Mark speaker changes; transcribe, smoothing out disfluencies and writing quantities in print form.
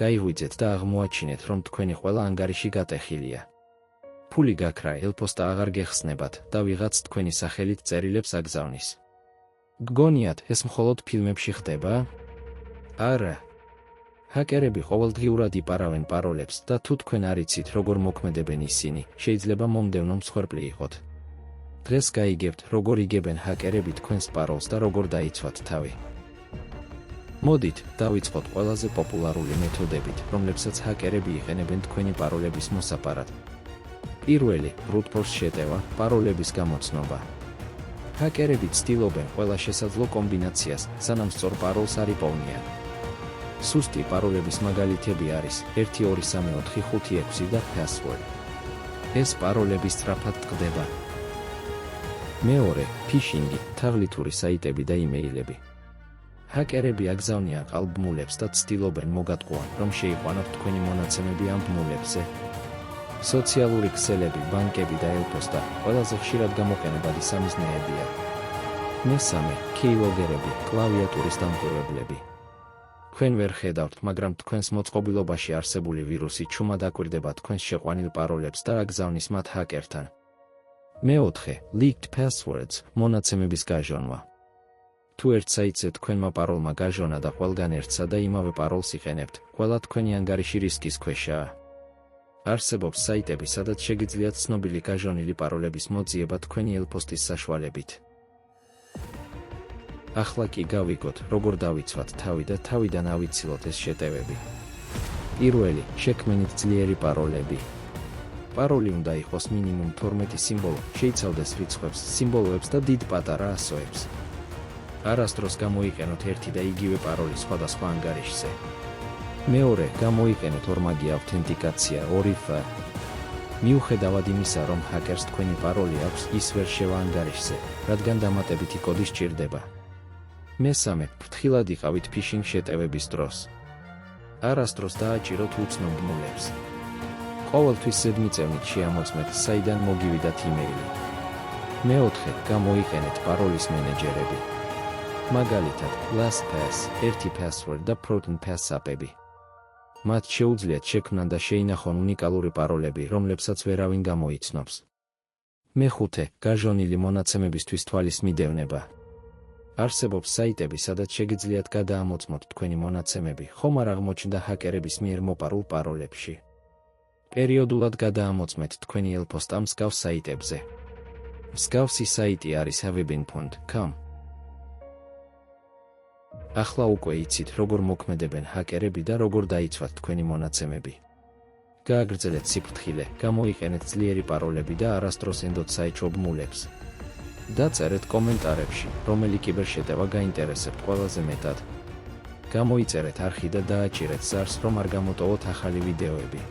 Speaker 1: გაიღვიძეთ და აღმოაჩინეთ, რომ თქვენი ყველა ანგარიში გატეხილია. ფული გაქრა, ელპოსტა აღარ გეხსნებათ და ვიღაც თქვენი სახელით წერილებს აგზავნის. გგონიათ, ეს მხოლოდ ფილმებში ხდება? არა. ჰაკერები ყოველდღიურად იპარავენ პაროლებს და თუ თქვენ არ იცით, როგორ მოქმედებენ ისინი, შეიძლება მომდევნო მსხვერპლი იყოთ. დღეს გაიგებთ, როგორ იგებენ ჰაკერები თქვენს პაროლს და როგორ დაიცვათ თავი. მოდით, დავიწყოთ ყველაზე პოპულარული მეთოდებით, რომლებსაც ჰაკერები იყენებენ თქვენი პაროლების მოსაპარად. პირველი, brute force შეტევა, პაროლების გამოცნობა. ჰაკერები ცდილობენ ყველა შესაძლო კომბინაციას, სანამ სწორ პაროლს არ იპოვნიან. სუსტი პაროლების მაგალითები არის 1234556 და password. ეს პაროლები სწრაფად ტყდება. მეორე, ფიშინგი, თაღლითური საიტები და იმეილები. ჰაკერები აგზავნიან ყალბმულებს და ცდილობენ მოგატყუან, რომ შეიყვანოთ თქვენი მონაცემები ამ ბმულებზე. სოციალური ქსელები, ბანკები და ელპოსტა ყველაზე ხშირად გამოყენებადი სამიზნეებია. მესამე, keyloggerები, კლავიატურის დამკვირვებლები. თქვენ ვერ ხედავთ, მაგრამ თქვენს მოწყობილობაში არსებული ვირუსი ჩუმად აკვირდება თქვენს შეყვანილ პაროლებს და აგზავნის მათ ჰაკერთან. მეოთხე, leaked passwords, მონაცემების გაჟონვა. თუ ერთ საიტზე თქვენმა პაროლმა გაჟონა და ყველგან ერთსა და იმავე პაროლს იყენებთ, ყველა თქვენი ანგარიში რისკის ქვეშაა. არსებობს საიტები, სადაც შეგიძლიათ ცნობილი გაჟონილი პაროლების მოძიება თქვენი ელპოსტის საშუალებით. ახლა კი გავიგოთ, როგორ დავიცვათ თავი და თავიდან ავიცილოთ ეს შეტევები. პირველი, შექმნით ძლიერი პაროლები. პაროლი უნდა იყოს მინიმუმ 12 სიმბოლო, შეიცავდეს რიცხვებს, სიმბოლოებს და დიდ პატარა ასოებს. არასდროს გამოიყენოთ ერთი და იგივე პაროლი სხვადასხვა ანგარიშზე. მეორე, გამოიყენეთ ორმაგი ავთენტიკაცია, 2FA. მიუხედავად იმისა, რომ ჰაკერს თქვენი პაროლი აქვს, ის ვერ შევა ანგარიშზე, რადგან დამატებითი კოდი სჭირდება. მესამე, ფრთხილად იყავით ფიშინგ შეტევების დროს. არასდროს დააჭიროთ უცნობ ბმულებს. ყოველთვის ზედმიწევნით შეამოწმეთ, საიდან მოგივიდათ იმეილი. მეოთხე, გამოიყენეთ პაროლის მენეჯერები. მაგალითად, LastPass, 1Password და ProtonPass აპები. მათ შეუძლიათ შექმნან და შეინახონ უნიკალური პაროლები, რომლებსაც ვერავინ გამოიცნობს. მეხუთე, გაჟონილი მონაცემებისთვის თვალის მიდევნება. არსებობს საიტები, სადაც შეგიძლიათ გადაამოწმოთ თქვენი მონაცემები, ხომ არ აღმოჩნდა ჰაკერების მიერ მოპარულ პაროლებში. პერიოდულად გადაამოწმეთ თქვენი ელპოსტა მსგავს საიტებზე. მსგავსი საიტი არის avibin.com. ახლა უკვე იცით, როგორ მოქმედებენ ჰაკერები და როგორ დაიცვათ თქვენი მონაცემები. გააგრძელეთ სიფრთხილე, გამოიყენეთ ძლიერი პაროლები და არასდროს ენდოთ საიჭრო ბმულებს. დაწერეთ კომენტარებში, რომელი კიბერშეტევა გაინტერესებთ ყველაზე მეტად. გამოიწერეთ არხი და დააჭირეთ ზარს, რომ არ გამოტოვოთ ახალი ვიდეოები.